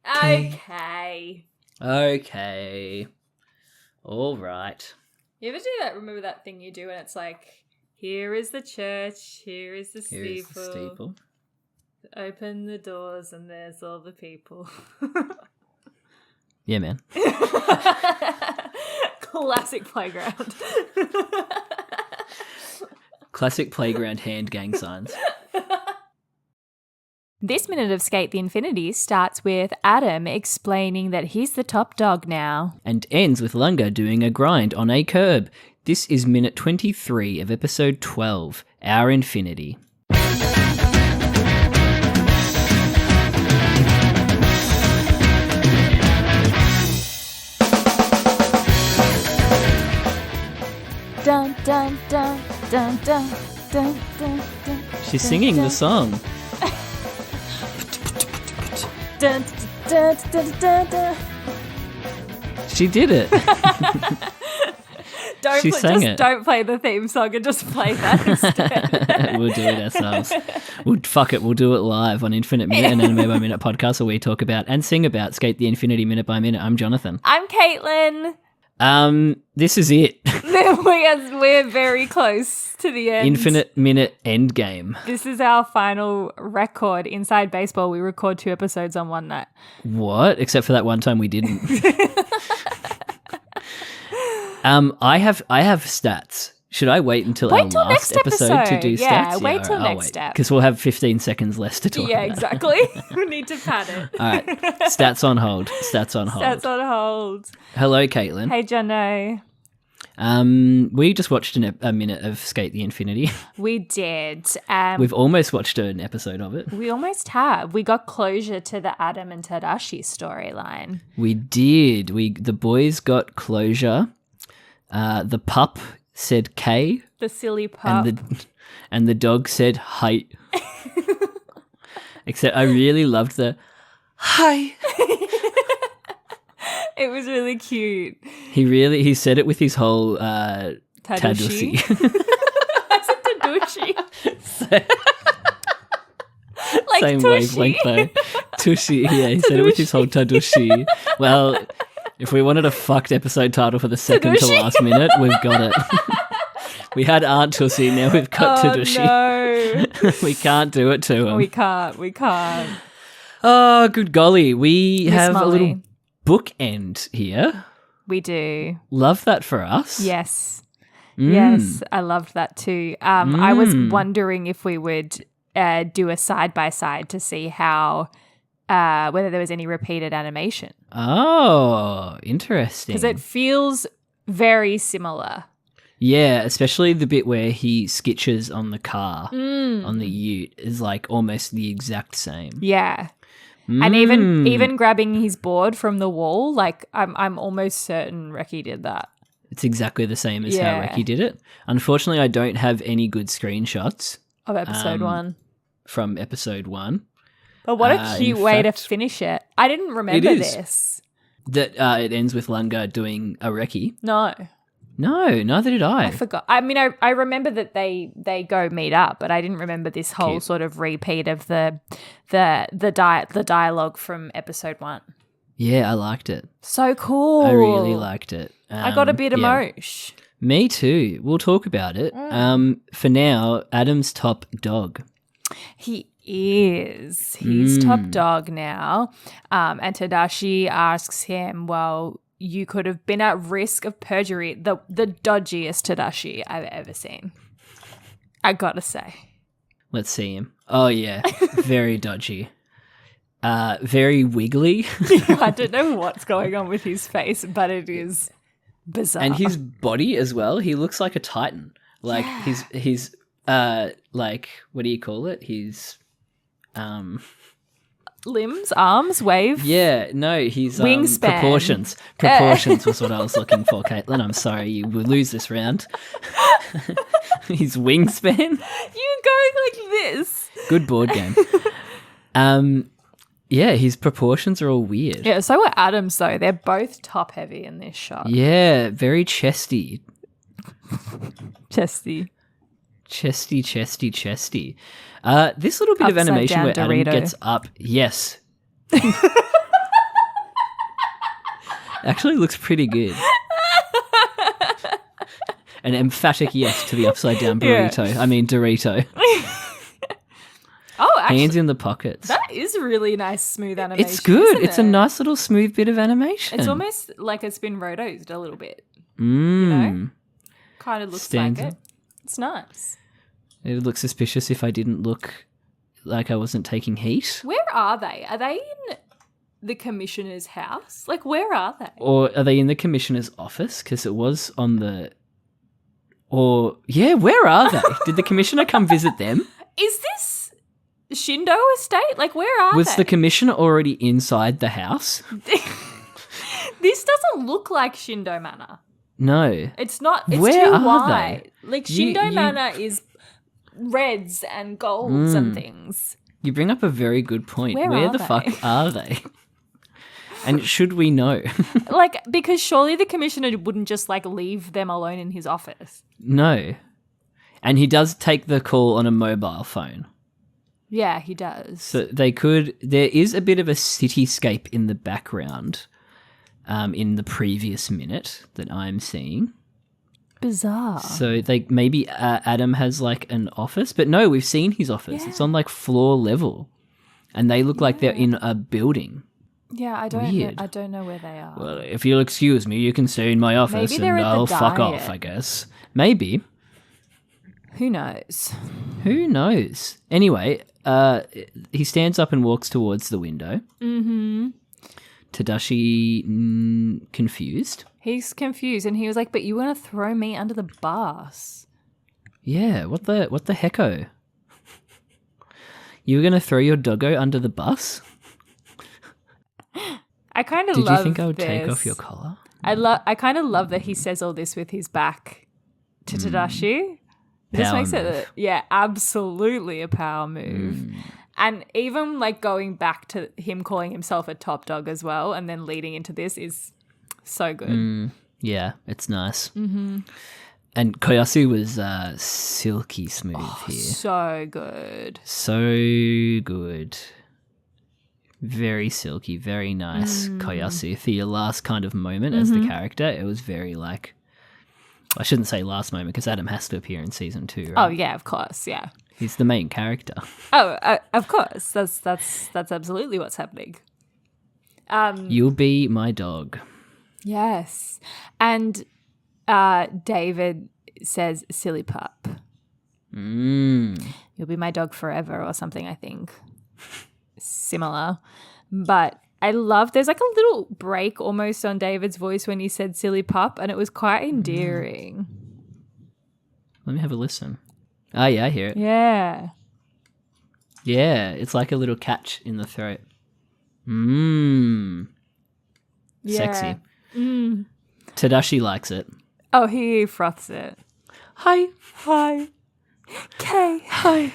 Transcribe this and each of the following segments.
Okay. Okay. All right. You ever do that? Remember that thing you do and it's like, here is the church, here is the steeple. Here's the steeple. Open the doors and there's all the people. Yeah, man. Classic playground. Classic playground hand gang signs. This minute of Skate the Infinity starts with Adam explaining that he's the top dog now. And ends with Lunga doing a grind on a curb. This is minute 23 of episode 12, Our Infinity. Dun dun dun dun dun dun dun dun. She's singing the song. Dun dun dun dun dun. She did it. Don't play the theme song and just play that instead. We'll do it ourselves. We'll do it live on Infinite Minute, an Anime by Minute podcast where we talk about and sing about Skate the Infinity minute by minute. I'm Jonathan. I'm Caitlin. This is it. We're very close to the end. Infinite Minute end game. This is our final record. Inside Baseball, we record 2 episodes on one night. What? Except for that one time we didn't. I have stats. Should I wait until our last episode to do stats? Yeah, wait till next step. Because we'll have 15 seconds less to talk about. Yeah, exactly. We need to pad it. All right. Stats on hold. Stats on hold. Hello, Caitlin. Hey, Jono. We just watched a minute of Skate the Infinity. We did. We've almost watched an episode of it. We almost have. We got closure to the Adam and Tadushy storyline. We did. The boys got closure. The pup said K. The silly pup. And the dog said hi. Except I really loved the hi. It was really cute. He said it with his whole Tadushy. I said Tadushy. Like same Tushy. wavelength though. Tushy, yeah, he said it with his whole Tadushy. Well, if we wanted a fucked episode title for the second to last minute, we've got it. We had Aunt Tushy, now we've got Tadushy. No. We can't do it to him. We can't. Oh, good golly. We Miss have Molly. a little bookend here. We do. Love that for us. Yes. Yes, I loved that too. I was wondering if we would do a side-by-side to see how whether there was any repeated animation. Oh, interesting. Because it feels very similar. Yeah, especially the bit where he sketches on the car, on the ute, is like almost the exact same. Yeah. And even grabbing his board from the wall, like I'm almost certain Reki did that. It's exactly the same as how Reki did it. Unfortunately, I don't have any good screenshots Of episode 1. From episode 1. But what a cute way to finish it. I didn't remember this. That it ends with Lunga doing a Reki. No, neither did I. I forgot. I mean, I remember that they go meet up, but I didn't remember this whole sort of repeat of the dialogue from episode 1. Yeah, I liked it. So cool. I really liked it. I got a bit emotion. Me too. We'll talk about it. For now, Adam's top dog. He is. He's top dog now. And Tadashi asks him, well, you could have been at risk of perjury. The dodgiest Tadashi I've ever seen. I gotta say. Let's see him. Oh, yeah. Very dodgy. Very wiggly. I don't know what's going on with his face, but it is bizarre. And his body as well. He looks like a titan. Like his like, what do you call it? His limbs, arms, wave. Yeah, no, he's wingspan. Proportions. Proportions was what I was looking for, Caitlin. I'm sorry, you will lose this round. His wingspan. You're going like this. Good board game. Yeah, his proportions are all weird. Yeah, so are Adam's though. They're both top heavy in this shot. Yeah, very chesty. Chesty. This little bit of animation where Adam gets up. Yes, Actually looks pretty good. An emphatic yes to the upside down burrito. Yeah. I mean Dorito. Oh, actually, Hands in the pockets. that is really nice, smooth animation. It's good. Isn't It's a nice little smooth bit of animation. It's almost like it's been rotosed a little bit. Mm. Kind of looks Stands like out. it. It's nice. It would look suspicious if I didn't look like I wasn't taking heat. Where are they? Are they in the commissioner's house? Like, where are they? Or are they in the commissioner's office? Because it was on the... Or, yeah, where are they? Did the commissioner come visit them? Is this Shindo Estate? Like, where are Was they? the commissioner already inside the house? This doesn't look like Shindo Manor. No. It's not. It's Where too are white. they? Like, You- Shindo you- Manor is reds and golds and things. You bring up a very good point. Where Where are the they? fuck are they? And should we know? Like, because surely the commissioner wouldn't just, like, leave them alone in his office. No. And he does take the call on a mobile phone. Yeah, he does. So they could... There is a bit of a cityscape in the background in the previous minute that I'm seeing. Bizarre. So they maybe Adam has like an office, but no, we've seen his office. Yeah. It's on like floor level, and they look like they're in a building. Yeah, I don't know. Weird. I don't know where they are. Well, if you'll excuse me, you can stay in my office, Maybe they're and at the I'll fuck diet. off. I guess maybe. Who knows? Who knows? Anyway, he stands up and walks towards the window. Mm-hmm. Tadashi confused. He's confused, and he was like, "But you want to throw me under the bus?" Yeah, what the hecko? You were going to throw your doggo under the bus? I kind of Did love you think I would this. take off your collar? I kind of love that he says all this with his back to Tadashi. This Power makes move. it, absolutely a power move. And even like going back to him calling himself a top dog as well, and then leading into this is so good. Yeah, it's nice. Mm-hmm. And Koyasu was silky smooth here. So good. So good. Very silky, very nice Koyasu. For your last kind of moment as the character, it was very like... I shouldn't say last moment because Adam has to appear in season 2, right? Oh yeah, of course, yeah. He's the main character. Oh, of course. That's absolutely what's happening. You'll be my dog. Yes. And David says, "Silly pup. You'll be my dog forever," or something, I think. Similar. But I love, there's like a little break almost on David's voice when he said "silly pup," and it was quite endearing. Let me have a listen. Oh, yeah, I hear it. Yeah. Yeah, it's like a little catch in the throat. Sexy. Yeah. Tadashi likes it. Oh, he froths it. Hi. Hi. Kay. Hi.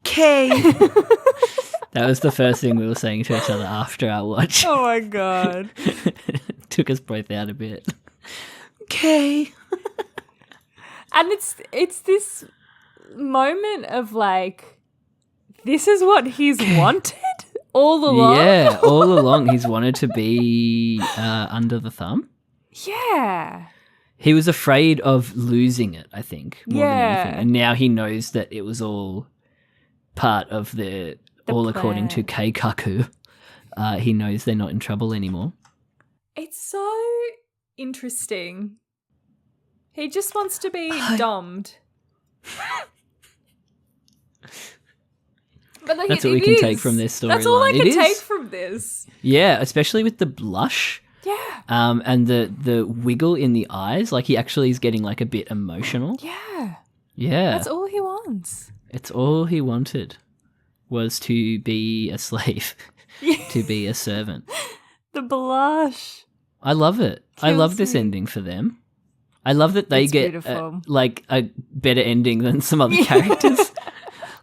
Kay. That was the first thing we were saying to each other after our watch. Oh my God. Took us both out a bit. Kay. And it's this moment of like, this is what he's wanted all along. Yeah, all along he's wanted to be under the thumb. Yeah. He was afraid of losing it, I think, more than Yeah. anything. And now he knows that it was all part of the all according to Keikaku. He knows they're not in trouble anymore. It's so interesting. He just wants to be dommed. But like, That's it what we can is. take from this storyline. That's all I It can is. take from this. Yeah, especially with the blush. Yeah. And the wiggle in the eyes. Like he actually is getting like a bit emotional. Yeah. Yeah. That's all he wants. It's all he wanted was to be a slave, to be a servant. The blush. I love it. I Kills love this me. ending for them. I love that they It's get beautiful. like a better ending than some other characters.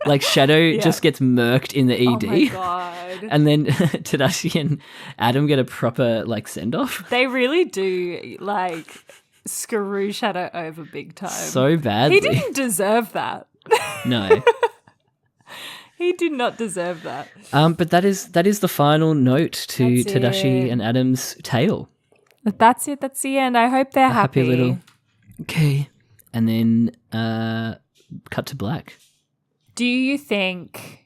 Like Shadow just gets murked in the ED. Oh my God. And then Tadashi and Adam get a proper like send off. They really do like screw Shadow over big time. So badly. He didn't deserve that. No. He did not deserve that. But that is the final note to That's Tadashi it. and Adam's tale. But that's it. That's the end. I hope they're happy. Happy little. Okay. And then cut to black. Do you think,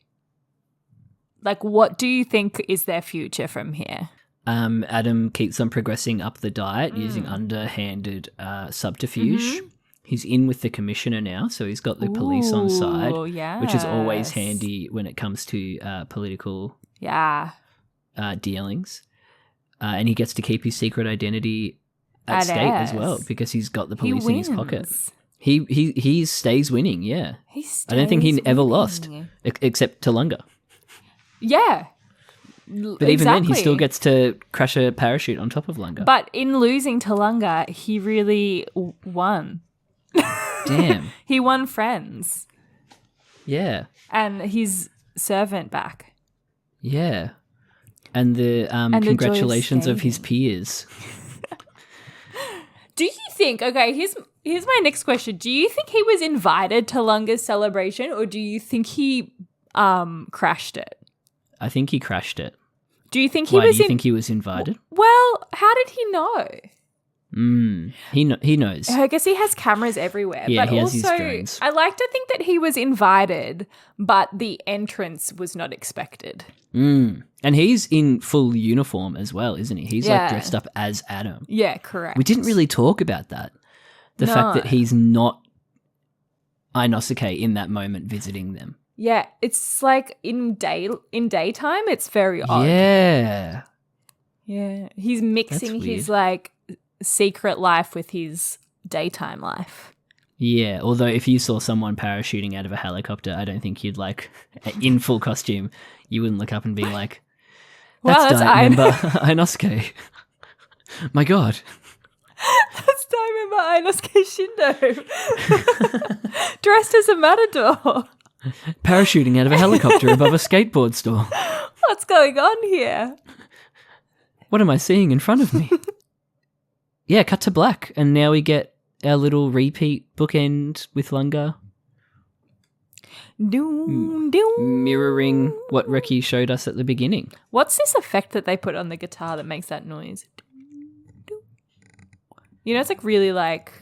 like, what do you think is their future from here? Adam keeps on progressing up the diet using underhanded subterfuge. He's in with the commissioner now, so he's got the police on side, which is always handy when it comes to political dealings. And he gets to keep his secret identity at skate as well because he's got the police in his pocket. He stays winning, yeah. I don't think he ever lost, except to Lunga. Yeah. But even then, he still gets to crash a parachute on top of Lunga. But in losing to Lunga, he really won. Damn. He won friends. Yeah. And his servant back. Yeah. And the congratulations of his peers. Do you think, okay, here's my next question. Do you think he was invited to Lunga's celebration or do you think he crashed it? I think he crashed it. Do you think he Why was do you think he was invited? Well, how did he know? He knows. I guess he has cameras everywhere. Yeah, but he has also, his drones. I like to think that he was invited, but the entrance was not expected. And he's in full uniform as well, isn't he? He's like dressed up as Adam. Yeah, correct. We didn't really talk about that. The fact that he's not Inosuke in that moment visiting them. Yeah, it's like in daytime, it's very odd. Yeah. Yeah. He's mixing his like secret life with his daytime life. Yeah, although if you saw someone parachuting out of a helicopter, I don't think you'd like, in full costume, you wouldn't look up and be like, that's Diamond member Inosuke. My God. That's Diamond member Inosuke Shindo. Dressed as a matador. Parachuting out of a helicopter above a skateboard store. What's going on here? What am I seeing in front of me? Yeah, cut to black. And now we get our little repeat bookend with Lunga. Mirroring what Reki showed us at the beginning. What's this effect that they put on the guitar that makes that noise? You know, it's like really like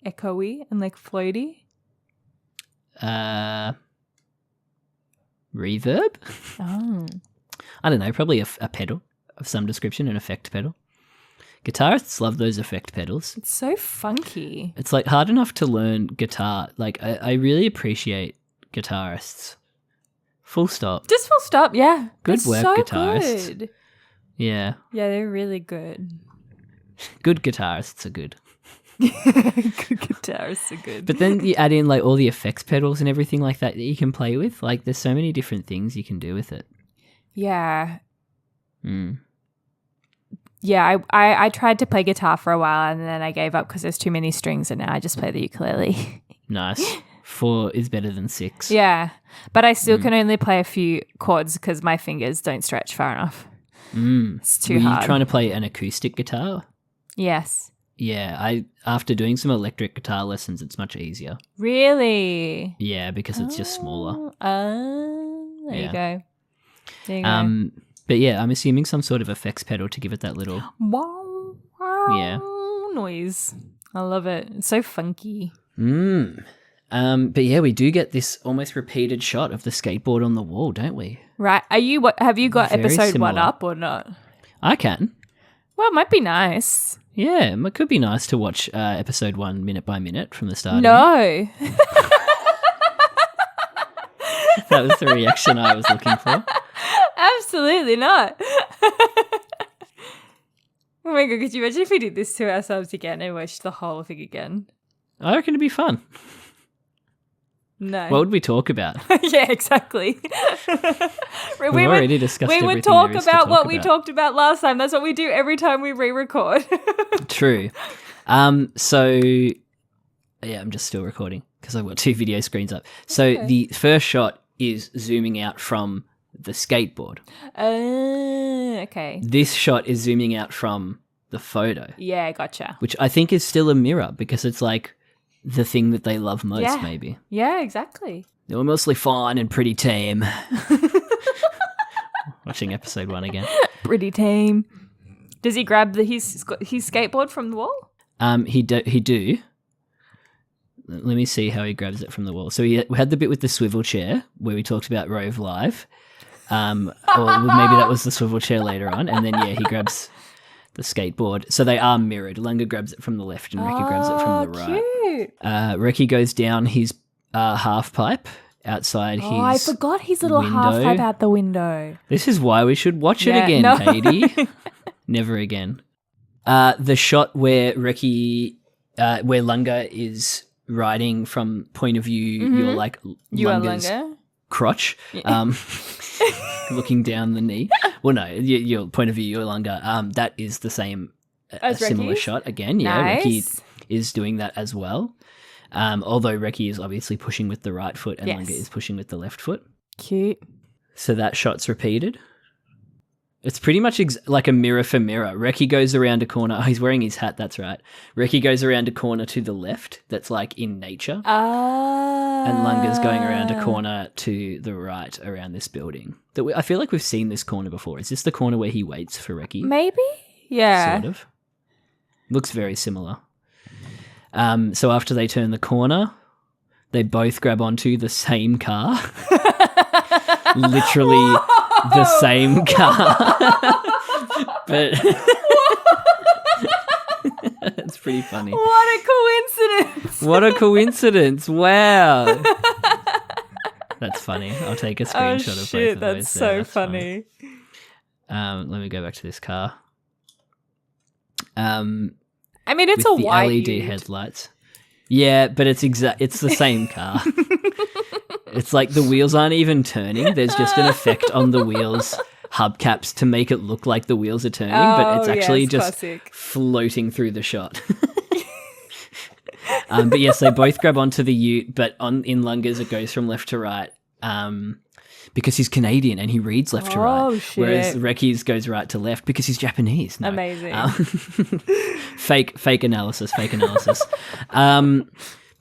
echoey and like floaty. Reverb? Oh. I don't know, probably a pedal of some description, an effect pedal. Guitarists love those effect pedals. It's so funky. It's like hard enough to learn guitar. Like I really appreciate guitarists. Full stop. Just full stop, yeah. Good they're work, so guitarists. Good. Yeah. Yeah, they're really good. Good guitarists are good. Good guitarists are good. But then you add in like all the effects pedals and everything like that you can play with. Like there's so many different things you can do with it. Yeah. Yeah, I tried to play guitar for a while and then I gave up because there's too many strings and now I just play the ukulele. Nice. 4 is better than 6. Yeah, but I still can only play a few chords because my fingers don't stretch far enough. It's too hard. Were you trying to play an acoustic guitar? Yes. Yeah, after doing some electric guitar lessons, it's much easier. Really? Yeah, because it's just smaller. There you go. There you go. But yeah, I'm assuming some sort of effects pedal to give it that little wow noise. I love it. It's so funky. But yeah, we do get this almost repeated shot of the skateboard on the wall, don't we? Right. Have you got Very episode similar. 1 up or not? I can. Well, it might be nice. Yeah, it could be nice to watch episode 1 minute by minute from the start. No. That was the reaction I was looking for. Absolutely not. Oh my God, could you imagine if we did this to ourselves again and watched the whole thing again? I reckon it'd be fun. No. What would we talk about? Yeah, exactly. We've already discussed We would everything talk there is to about talk what we about. talked about last time. That's what we do every time we re-record. True. So, yeah, I'm just still recording because I've got 2 video screens up. So the first shot is zooming out from the skateboard. Okay. This shot is zooming out from the photo. Yeah, gotcha. Which I think is still a mirror because it's like the thing that they love most, maybe. Yeah, exactly. They were mostly fine and pretty tame. Watching episode 1 again. Pretty tame. Does he grab his skateboard from the wall? He do. Let me see how he grabs it from the wall. So we had the bit with the swivel chair where we talked about Rove Live. Or maybe that was the swivel chair later on. And then, he grabs the skateboard. So they are mirrored. Lunga grabs it from the left and Reki grabs it from the right. Cute. Reki goes down his half pipe outside his I forgot his little window. half pipe out the window. This is why we should watch it again, Katie. Never again. The shot where where Lunga is riding from point of view, you're like Lunga's crotch, looking down the knee. Well, no, your point of view, your Lunga. That is the same, a similar shot again. Yeah, nice. Reki is doing that as well. Although Reki is obviously pushing with the right foot and Lunga is pushing with the left foot. Cute. So that shot's repeated. It's pretty much like a mirror for mirror. Reki goes around a corner. Oh, he's wearing his hat, that's right. Reki goes around a corner to the left that's like in nature. And Lunga's going around a corner to the right around this building. I feel like we've seen this corner before. Is this the corner where he waits for Reki? Maybe? Yeah. Sort of. Looks very similar. So after they turn the corner, they both grab onto the same car. Literally the same car. But it's pretty funny. What a coincidence. What a coincidence. Wow. That's funny. I'll take a screenshot of both of those. That's so funny. Let me go back to this car. I mean, it's a white LED headlights. Yeah, but it's the same car. It's like the wheels aren't even turning. There's just an effect on the wheels hubcaps to make it look like the wheels are turning, but it's actually just floating through the shot. But yes, they both grab onto the ute, but in Lunga's it goes from left to right because he's Canadian and he reads left to right. Shit. Whereas Reki's goes right to left because he's Japanese. No. Amazing. Fake analysis.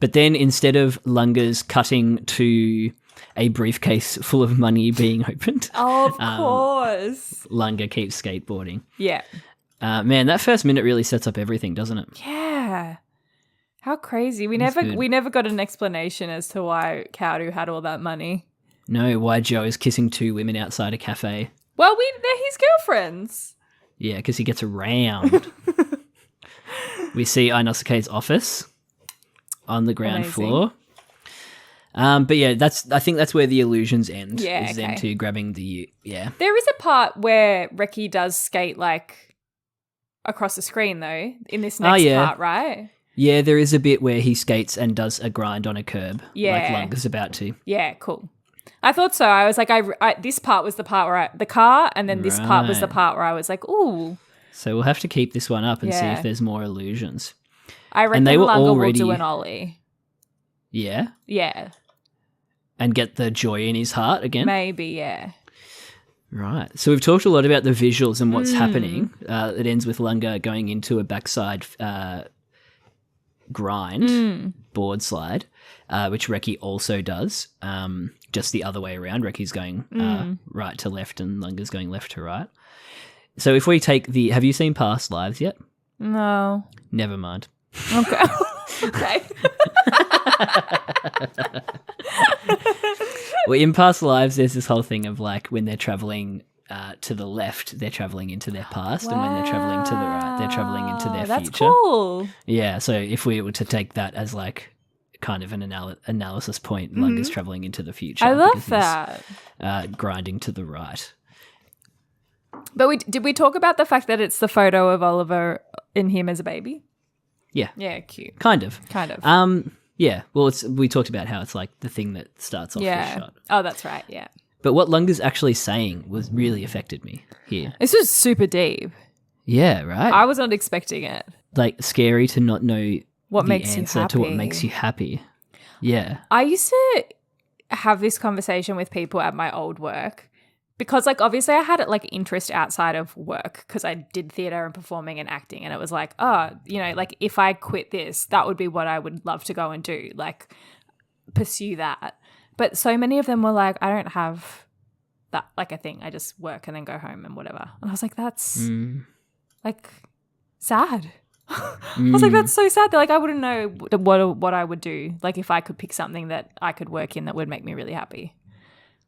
But then instead of Lunga's cutting to a briefcase full of money being opened. Oh, of course. Lunga keeps skateboarding. Yeah. Man, that first minute really sets up everything, doesn't it? Yeah. How crazy. We never got an explanation as to why Kaoru had all that money. No, why Joe is kissing 2 women outside a cafe. Well, they're his girlfriends. Yeah, because he gets around. We see Inosuke's office on the ground floor. But yeah, I think that's where the illusions end. Yeah, is them two grabbing the There is a part where Reki does skate like across the screen though in this next part, right? Yeah, there is a bit where he skates and does a grind on a curb. Yeah, like Lunga's about to. Yeah, cool. I thought so. I was like, this part was the part where the car, and then this part was the part where I was like, ooh. So we'll have to keep this one up and see if there's more illusions. I reckon Lunga will do an ollie. Yeah? Yeah. And get the joy in his heart again? Maybe, yeah. Right. So we've talked a lot about the visuals and what's happening. It ends with Lunga going into a backside grind, board slide, which Reki also does, just the other way around. Reki's going right to left and Lunga's going left to right. So if we take have you seen Past Lives yet? No. Never mind. Okay. Okay. Well, in Past Lives, there's this whole thing of like when they're traveling to the left, they're traveling into their past, and when they're traveling to the right, they're traveling into their future. That's cool. Yeah, so if we were to take that as like kind of an analysis point, Lunga's traveling into the future. I love that. Grinding to the right. But did we talk about the fact that it's the photo of Oliver in him as a baby? Yeah. Yeah, cute. Kind of. Yeah, well, we talked about how it's like the thing that starts off the shot. Oh, that's right, yeah. But what Lunga's actually saying really affected me here. This was super deep. Yeah, right? I was not expecting it. Like, scary to not know what the makes answer you happy. to what makes you happy. Yeah. I used to have this conversation with people at my old work because, like, obviously I had, like, interest outside of work because I did theatre and performing and acting, and it was like, oh, you know, like, if I quit this, that would be what I would love to go and do, like, pursue that. But so many of them were like, I don't have that, like, a thing. I just work and then go home and whatever. And I was like, that's like sad. I was like, that's so sad. They're like, I wouldn't know what I would do, like, if I could pick something that I could work in that would make me really happy.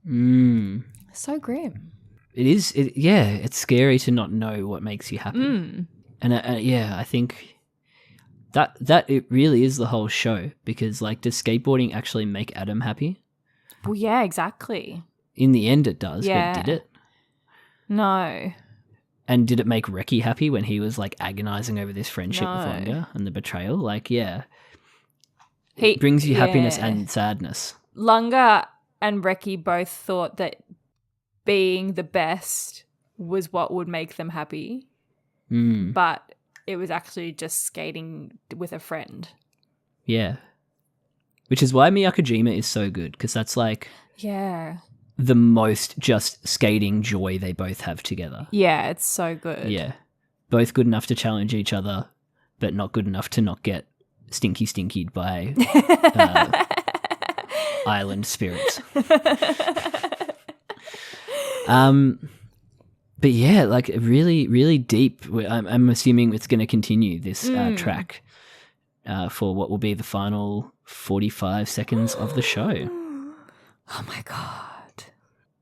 So grim. It is. It's scary to not know what makes you happy. And I think that it really is the whole show, because, like, does skateboarding actually make Adam happy? Well, yeah, exactly. In the end it does, Yeah. but did it? No. And did it make Reki happy when he was, like, agonizing over this friendship with No. Lunga and the betrayal? Like, yeah. He It brings you happiness yeah. and sadness. Lunga and Reki both thought that being the best was what would make them happy, but it was actually just skating with a friend. Yeah. Which is why Miyakojima is so good, because that's, like, Yeah. the most just skating joy they both have together. Yeah, it's so good. Yeah. Both good enough to challenge each other, but not good enough to not get stinkied by island spirits. But yeah, like, really, really deep. I'm assuming it's going to continue this track for what will be the final 45 seconds of the show. Oh my God.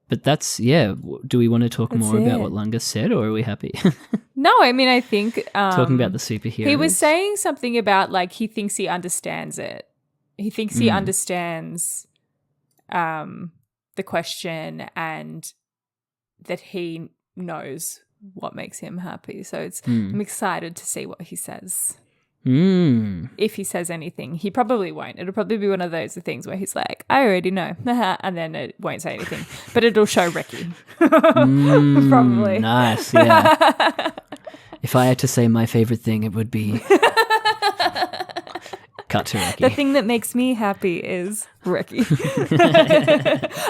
But that's, do we want to talk more about it. what Lunga said, or are we happy? No, I mean, I think Talking about the superheroes. he was saying something about, like, he thinks he understands it. He thinks he understands the question, and that he knows what makes him happy. So I'm excited to see what he says. If he says anything. He probably won't. It'll probably be one of those things where he's like, I already know. And then it won't say anything. But it'll show Reki. Probably. Nice, yeah. If I had to say my favorite thing, it would be cut to Reki. The thing that makes me happy is Reki.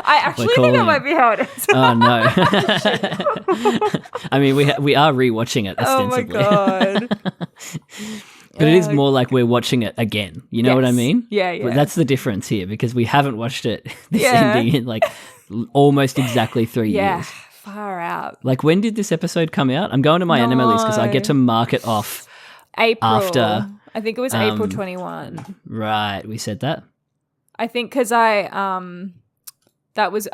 I actually think calling that it. might be how it is. Oh, no. I mean, we are rewatching it ostensibly. Oh, my God. But it is more like we're watching it again. You know what I Yes. mean? Yeah, yeah. But that's the difference here, because we haven't watched it this Yeah. ending in, like, almost exactly 3 Yeah, years. far out. Like, when did this episode come out? I'm going to my anime list because I get to mark it off. April. After, I think it was April 21. Right, we said that. I think because I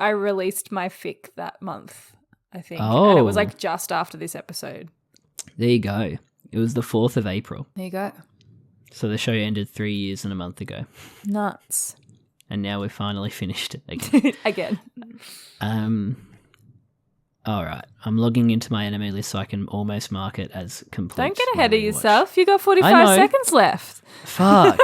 released my fic that month, I think. And it was, like, just after this episode. There you go. It was the 4th of April. There you go. So the show ended 3 years and a month ago. Nuts. And now we've finally finished it again. Again. All right. I'm logging into my anime list so I can almost mark it as complete. Don't get when ahead of we watch. yourself. You got I 45 know. seconds left. Fuck.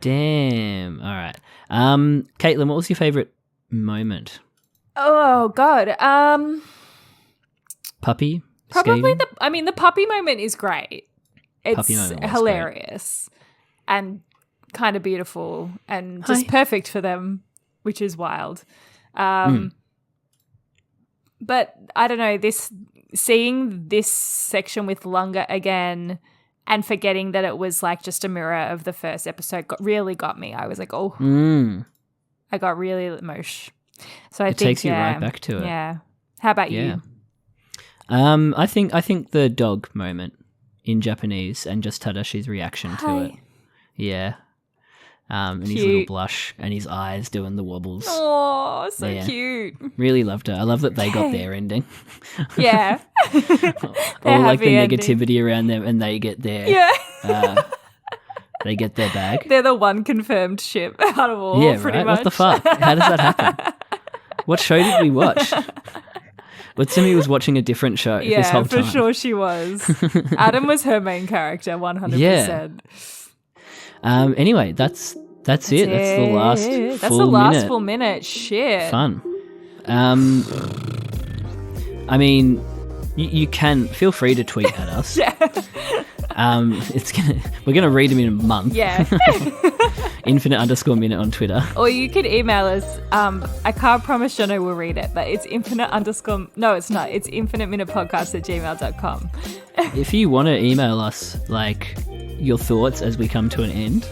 Damn. All right. Caitlin, what was your favorite moment? Oh, God. Puppy? Probably Skating? the puppy moment is great. It's Puppy moment was hilarious and kind of beautiful and just perfect for them, which is wild. But I don't know, seeing this section with Lunga again and forgetting that it was, like, just a mirror of the first episode really got me. I was like, oh, I got really emotional. So I think takes you right back to it. Yeah. How about Yeah. you? I think the dog moment in Japanese and just Tadushy's reaction to it. Yeah. And his little Cute. blush and his eyes doing the wobbles. Oh, so Yeah. cute. Really loved her. I love that they got Okay. their ending. Yeah. All like the happy ending. negativity around them, and they get their Yeah. they get their bag. They're the one confirmed ship out of all, Yeah, pretty right. much. What the fuck? How does that happen? What show did we watch? Simi was watching a different show this Yeah, whole for time. sure she was. Adam was her main character, 100%. Anyway, that's it. That's the last That's full the last minute. full minute. Shit. Fun. I mean, you can feel free to tweet at us. Yeah. We're gonna read them in a month. Yeah. Infinite_minute on Twitter. Or you could email us. I can't promise Jono will read it, but it's no, it's not. It's infiniteminutepodcast@gmail.com. If you want to email us, like, your thoughts as we come to an end,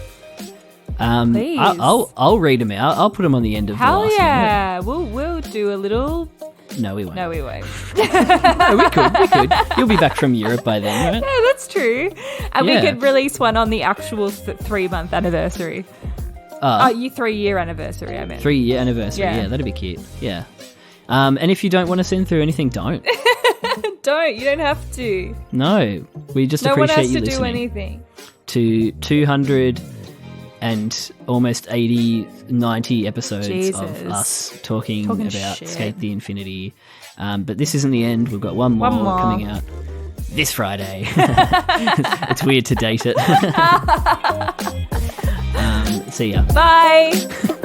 Please. I'll read them out. I'll put them on the end of the Hell last yeah. We'll do a little... minute. No, we won't. No, we won't. No, we could. You'll be back from Europe by then, right? Yeah, that's true. And we could release one on the actual 3-month anniversary. You 3-year anniversary, I meant. 3-year anniversary. Yeah, that'd be cute. Yeah. And if you don't want to send through anything, don't. You don't have to. No, we just no appreciate one you has to listening. do anything. To 200 and almost 90 episodes Jesus. of us talking about shit. Skate the Infinity. But this isn't the end. We've got one more coming out this Friday. It's weird to date it. See ya. Bye.